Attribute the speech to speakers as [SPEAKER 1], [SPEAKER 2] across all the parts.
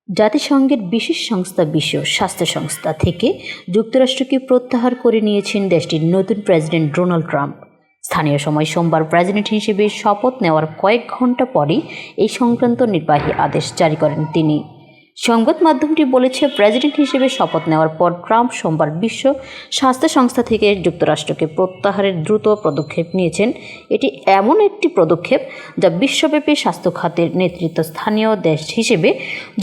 [SPEAKER 1] জাতিসংঘের বিশেষ সংস্থা বিশ্ব স্বাস্থ্য সংস্থা থেকে যুক্তরাষ্ট্রকে প্রত্যাহার করে নিয়েছেন দেশটির নতুন প্রেসিডেন্ট ডোনাল্ড ট্রাম্প। স্থানীয় সময় সোমবার প্রেসিডেন্ট হিসেবে শপথ নেওয়ার কয়েক ঘন্টা পরই এই সংক্রান্ত নির্বাহী আদেশ জারি করেন তিনি। সংবাদ মাধ্যমটি বলেছে, প্রেসিডেন্ট হিসেবে শপথ নেওয়ার পর ট্রাম্প সোমবার বিশ্ব স্বাস্থ্য সংস্থা থেকে যুক্তরাষ্ট্রকে প্রত্যাহারের দ্রুত পদক্ষেপ নিয়েছেন। এটি এমন একটি পদক্ষেপ যা বিশ্বব্যাপী স্বাস্থ্য খাতের নেতৃত্বস্থানীয় দেশ হিসেবে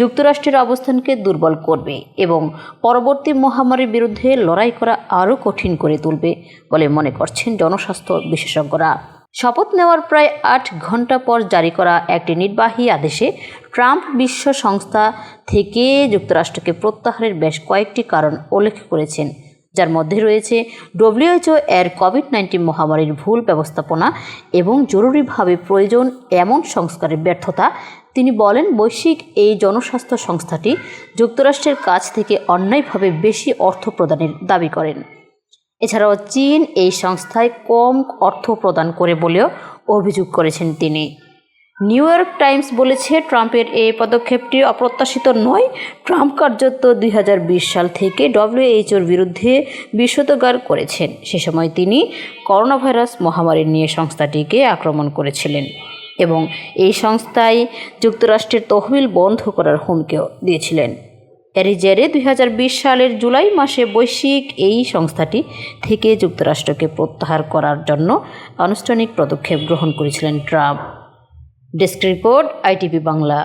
[SPEAKER 1] যুক্তরাষ্ট্রের অবস্থানকে দুর্বল করবে এবং পরবর্তী মহামারীর বিরুদ্ধে লড়াই করা আরও কঠিন করে তুলবে বলে মনে করছেন জনস্বাস্থ্য বিশেষজ্ঞরা। শপথ নেওয়ার প্রায় 8 ঘন্টা পর জারি করা একটি নির্বাহী আদেশে ট্রাম্প বিশ্ব সংস্থা থেকে যুক্তরাষ্ট্রকে প্রত্যাহারের বেশ কয়েকটি কারণ উল্লেখ করেছেন, যার মধ্যে রয়েছে WHO এর কোভিড-19 মহামারীর ভুল ব্যবস্থাপনা এবং জরুরিভাবে প্রয়োজন এমন সংস্কারের ব্যর্থতা। তিনি বলেন, বৈশ্বিক এই জনস্বাস্থ্য সংস্থাটি যুক্তরাষ্ট্রের কাছ থেকে অন্যায়ভাবে বেশি অর্থ প্রদানের দাবি করেন। এছাড়াও চীন এই সংস্থায় কম অর্থ প্রদান করে বলেও অভিযোগ করেছেন তিনি। নিউ ইয়র্ক টাইমস বলেছে, ট্রাম্পের এই পদক্ষেপটি অপ্রত্যাশিত নয়। ট্রাম্প কার্যত 2020 সাল থেকে WHOর বিরুদ্ধে বিষোদ্গার করেছেন। সে সময় তিনি করোনা ভাইরাস মহামারী নিয়ে সংস্থাটিকে আক্রমণ করেছিলেন এবং এই সংস্থায় যুক্তরাষ্ট্রের তহবিল বন্ধ করার হুমকিও দিয়েছিলেন। এরই জেরে 2020 সালের জুলাই মাসে বৈশ্বিক এই সংস্থাটি থেকে যুক্তরাষ্ট্রকে প্রত্যাহার করার জন্য আনুষ্ঠানিক পদক্ষেপ গ্রহণ করেছিলেন Trump. Desk report, ITV Bangla.